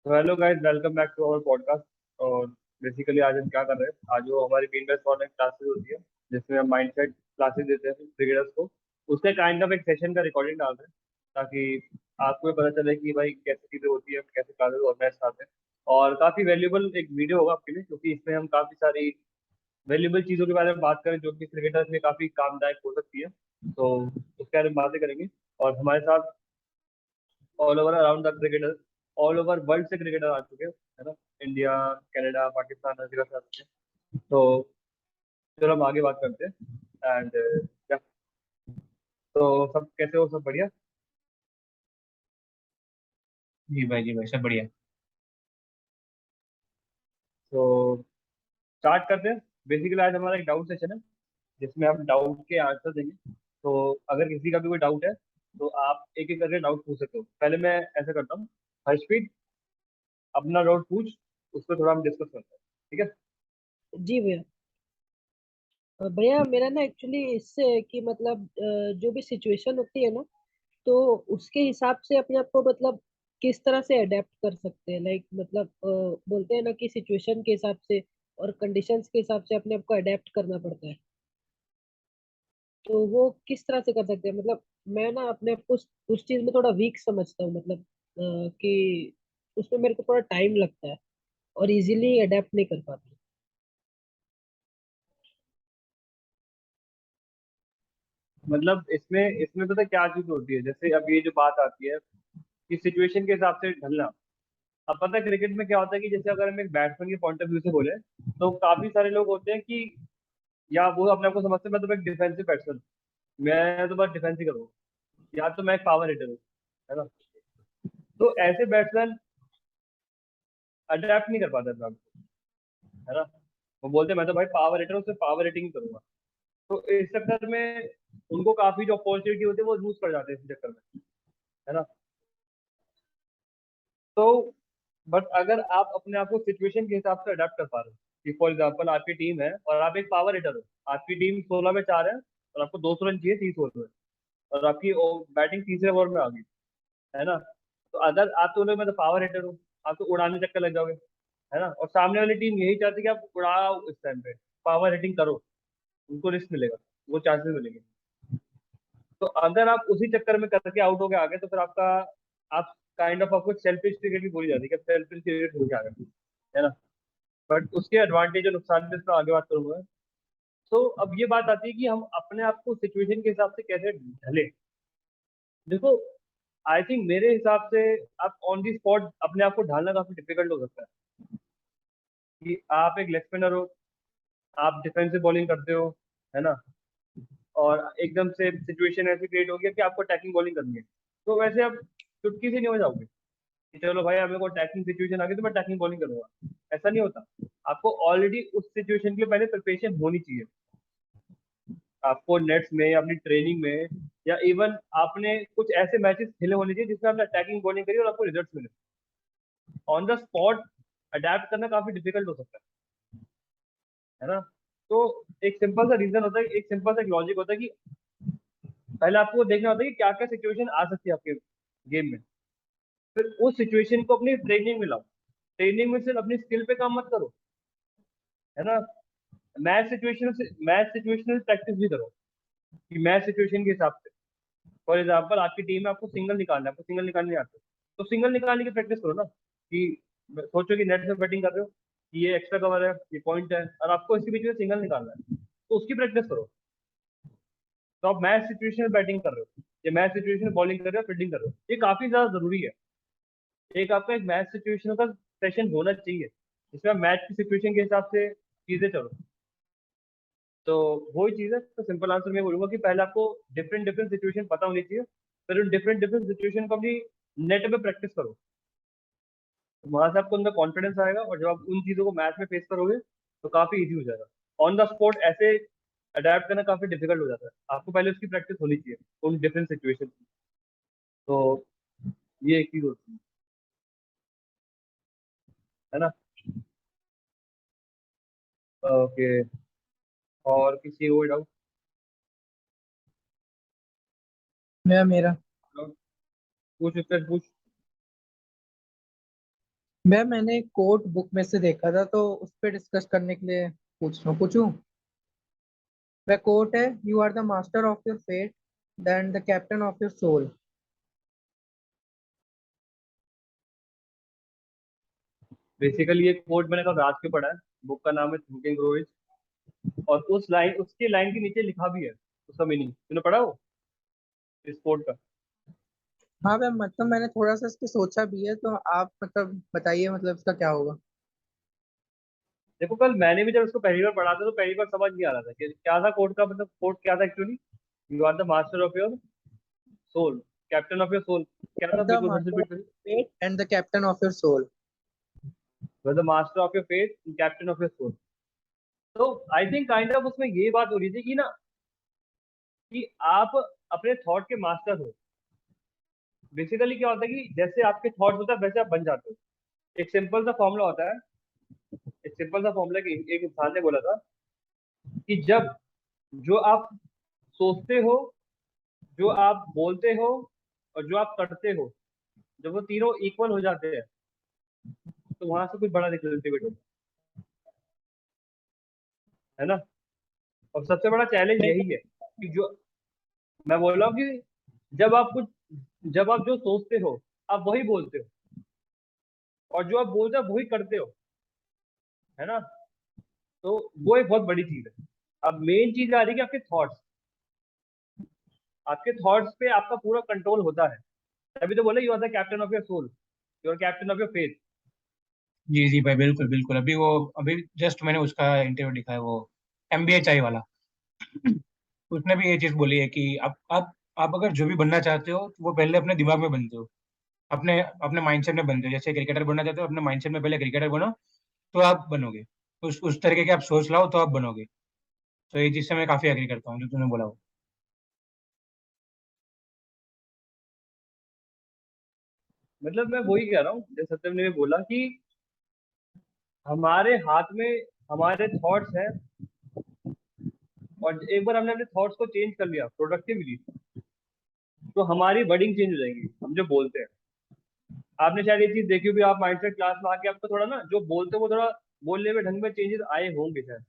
तो hello guys, welcome back to our podcast. और basically आज हम क्या कर रहे हैं, आज जो हमारी बीन बेस्ट ऑनलाइन क्लासेस होती है जिसमें हम माइंडसेट क्लासेस देते हैं क्रिकेटर्स को, उसके काइंड ऑफ एक सेशन का रिकॉर्डिंग डाल रहे हैं ताकि आपको भी पता चले कि भाई कैसी चीज़ें होती है, कैसे क्लासेस ऑर्गेनाइज करते हैं। और काफ़ी वैल्यूएबल एक वीडियो होगा आपके लिए, क्योंकि इसमें हम काफ़ी सारी वैल्यूएबल चीज़ों के बारे में बात करें जो कि क्रिकेटर्स में काफ़ी कामदायक हो सकती है। तो उसके बारे में बातें करेंगे। और हमारे साथ all over around the cricketer, all over world से क्रिकेटर आ चुके हैं, है ना। इंडिया, कनाडा, पाकिस्तान, हर जगह से आ चुके हैं। तो चलो हम आगे बात करते हैं। एंड क्या, तो सब कैसे हो, सब बढ़िया? जी भाई सब बढ़िया। तो स्टार्ट करते हैं। बेसिकली आज हमारा एक डाउट सेशन है जिसमें हम डाउट के आंसर देंगे। तो अगर किसी का भी कोई डाउट है तो आप एक एक करके डाउट पूछ सकते हो। पहले मैं ऐसा करता हूँ, हर्षप्रीत अपना डाउट पूछ, उस पर थोड़ा हम डिस्कस करते हैं, ठीक है? जी भैया। भैया मेरा ना एक्चुअली इससे है कि मतलब जो भी सिचुएशन होती है ना, तो उसके हिसाब से अपने आप को मतलब किस तरह से अडेप्ट कर सकते हैं। लाइक मतलब बोलते हैं ना कि सिचुएशन के हिसाब से और कंडीशंस के हिसाब से अपने आप को अडेप्ट करना पड़ता है। तो वो किस तरह से कर सकते हैं, मतलब मैं ना अपने आप को उस चीज में थोड़ा वीक समझता हूँ। मतलब कि उसमें मेरे को थोड़ा टाइम लगता है और इजीली अडेप्ट नहीं कर पाता। मतलब इसमें इसमें पता है क्या चीज होती है, जैसे अब ये जो बात आती है कि सिचुएशन के हिसाब से ढलना। अब पता है क्रिकेट में क्या होता है कि जैसे अगर हम एक बैट्समैन के पॉइंट ऑफ व्यू से बोले तो काफी सारे लोग होते हैं कि या वो अपने आप को समझते हैं मैं तो एक डिफेंसिव बैट्समैन, मैं तो बस डिफेंस ही करूँ, या तो मैं एक पावर हिटर हूँ, है ना। तो ऐसे बैट्समैन अडेप्ट नहीं कर पाते अपने आप को, है ना। वो बोलते हैं मैं तो भाई पावर हिटर हूँ, सिर्फ पावर हिटिंग करूंगा। तो इस चक्कर में उनको काफी जो अपॉर्चुनिटी होती है वो लूज कर जाते हैं इस चक्कर में, है ना। तो बट अगर आप अपने आप को सिचुएशन के हिसाब से अडेप्ट कर पा रहे हो कि फॉर एग्जाम्पल आपकी टीम है और आप एक पावर हिटर हो, आपकी टीम 16 में 4 है और आपको 200 रन चाहिए 30 ओवर में, और आपकी बैटिंग तीसरे ओवर में आ गई, है ना। तो अगर आप तो बोले मैं तो पावर हिटर हूँ, आप तो उड़ाने चक्कर लग जाओगे, है ना। और सामने वाली टीम यही चाहती है कि आप उड़ाओ इस टाइम पे, पावर हिटिंग करो, उनको रिस्क मिलेगा, वो चांसेस मिलेंगे। तो अगर आप उसी चक्कर में करके आउट हो गए आगे तो फिर आपका, आप काइंड ऑफ आपको सेल्फिश क्रिकेट भी बोली जाती है कि सेल्फिश क्रिकेट हो गया, है ना। बट उसके एडवांटेज और नुकसान भी इसमें आगे बात करूंगा। तो अब ये बात आती है कि हम अपने आप को सिचुएशन के हिसाब से कैसे ढले। देखो, आई थिंक मेरे हिसाब से आप ऑन दी स्पॉट अपने आप को ढालना काफी डिफिकल्ट हो सकता है कि आप एक लेग स्पिनर हो, आप डिफेंसिव बॉलिंग करते हो, है ना। और एकदम से सिचुएशन ऐसी क्रिएट हो गया कि आपको अटैकिंग बॉलिंग करनी है, तो वैसे आप चुटकी से नहीं हो जाओगे कि चलो भाई मेरे को अटैकिंग सिचुएशन आ गई तो मैं अटैकिंग बॉलिंग करूंगा। ऐसा नहीं होता। आपको ऑलरेडी उस सिचुएशन के लिए पहले प्रिपरेशन होनी चाहिए। आपको नेट्स में या अपनी ट्रेनिंग में या इवन आपने कुछ ऐसे मैचेस खेले होने चाहिए जिसमें आपने अटैकिंग बॉलिंग करी और आपको रिजल्ट्स मिले। ऑन द स्पॉट अडेप्ट करना काफी डिफिकल्ट हो सकता है ना। तो एक सिंपल सा रीजन होता है, एक सिंपल सा लॉजिक होता है कि पहले आपको देखना होता है कि क्या क्या सिचुएशन आ सकती है आपके गेम में, फिर उस सिचुएशन को अपनी ट्रेनिंग में लाओ। ट्रेनिंग में सिर्फ अपनी स्किल पे काम मत करो, है ना। मैच सिचुएशनल प्रैक्टिस भी करो कि मैच सिचुएशन के हिसाब से। फॉर एग्जाम्पल आपकी टीम में आपको सिंगल निकालना है, आपको सिंगल निकालने नहीं आते, तो सिंगल निकालने की प्रैक्टिस करो ना। कि सोचो कि नेट से बैटिंग कर रहे हो, कि ये एक्स्ट्रा कवर है, ये पॉइंट है, और आपको इसके बीच में सिंगल निकालना है, तो उसकी प्रैक्टिस करो। तो आप मैच सिचुएशन में बैटिंग कर रहे हो, ये मैच सिचुएशन में बॉलिंग कर रहे हो, फील्डिंग कर रहे हो, ये काफी ज्यादा जरूरी है। एक आपका एक मैच सिचुएशन का सेशन होना चाहिए जिसमें आप मैच की सिचुएशन के हिसाब से चीजें चलो। तो वही चीज है। तो सिंपल आंसर मैं बोलूंगा कि पहले आपको डिफरेंट डिफरेंट सिचुएशन पता होनी चाहिए, फिर उन डिफरेंट डिफरेंट सिचुएशन को अपनी नेट पे प्रैक्टिस करो। तो वहां से आपको अंदर कॉन्फिडेंस आएगा, और जब आप उन चीजों को मैच में फेस करोगे तो काफी इजी हो जाएगा। ऑन द स्पॉट ऐसे अडेप्ट करना काफी डिफिकल्ट हो जाता है, आपको पहले उसकी प्रैक्टिस होनी चाहिए उन डिफरेंट सिचुएशन की। तो ये एक चीज होती है ना। ओके, और किसी और डाउट? मेरा मेरा पूछ, उससे पूछ। मैंने कोट बुक में से देखा था, तो उस पर डिस्कस करने के लिए पूछ रहा हूँ, पूछूं? वह कोट है, you are the master of your fate then the captain of your soul. Basically ये कोट मैंने कल रात के पढ़ा है। बुक का नाम है थिंक एंड ग्रो रिच। और उसकी लाइन के नीचे लिखा भी है उसका मीनिंग। तूने पढ़ा हो इस कोट का? हाँ वह मतलब मैंने थोड़ा सा इसके सोचा भी है, तो आप मतलब बताइए मतलब इसका क्या होगा। देखो, कल मैंने भी जब इसको पहली बार पढ़ा था तो पहली बार समझ नहीं आ रहा था कि क्या था कोट का मतलब। कोट क्या था actually? You are the master of your soul, captain of your soul. क्या था? द बिल्कुल फिर से मास्टर ऑफ रिपीट करिए। Fate and the captain of your soul. The master of your faith, captain of your soul. तो I think kind of उसमें ये बात हो रही थी कि ना, कि आप अपने थॉट के मास्टर हो। बेसिकली क्या होता है कि जैसे आपके थॉट्स होता है वैसे आप बन जाते हो। एक सिंपल सा फॉर्मूला होता है। एक सिंपल सा फॉर्मूला कि एक इंसान ने बोला था कि जब जो आप सोचते हो, जो आप बोलते हो, और जो आप करते हो, जब वो तीनों इक्वल हो जाते हैं तो वहां से कुछ बड़ा रिजल्ट होता है ना। और सबसे बड़ा चैलेंज यही है कि जो मैं बोल रहा हूँ कि जब आप कुछ जब आप जो सोचते हो आप वही बोलते हो, और जो आप बोलते हो वही करते हो, है ना। तो वो एक बहुत बड़ी चीज है। अब मेन चीज आ रही है कि आपके थॉट्स पे आपका पूरा कंट्रोल होता है। तभी तो बोला you are the captain of your soul, you are captain of your faith. जी जी भाई, बिल्कुल बिल्कुल। अभी जस्ट मैंने उसका इंटरव्यू दिखा है, वो MBHI वाला। उसने भी ये चीज बोली है कि आप अगर जो भी बनना चाहते हो वो पहले अपने दिमाग में बनते हो, अपने अपने माइंडसेट में बनते हो। जैसे क्रिकेटर बनना चाहते हो, अपने माइंडसेट में पहले क्रिकेटर बनो, तो आप बनोगे। उस तरीके के आप सोच लाओ तो आप बनोगे। तो ये चीज से मैं काफी एग्री करता हूँ जो तूने बोला वो। मतलब मैं वही कह रहा हूँ जैसे सत्यम ने भी बोला कि हमारे हाथ में हमारे थॉट्स हैं। और एक बार हमने अपने थॉट्स को चेंज कर लिया प्रोडक्टिवली, तो हमारी वर्डिंग चेंज हो जाएगी, हम जो बोलते हैं। आपने शायद ये चीज देखी होगी, आप माइंडसेट क्लास में आके आपको थोड़ा ना जो बोलते हो वो थोड़ा बोलने में ढंग में चेंजेस आए होंगे शायद,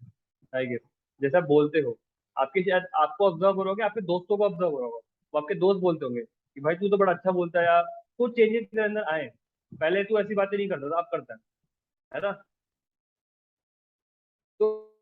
आई गेस। जैसा आप बोलते हो, आपके शायद आपको ऑब्जर्व करोगे, आपके दोस्तों को ऑब्जर्व करोगे, वो आपके दोस्त बोलते होंगे कि भाई तू तो बड़ा अच्छा बोलता है यार। कुछ चेंजेस तेरे अंदर आए। पहले तू ऐसी बातें नहीं करता था, अब करता है ना। तो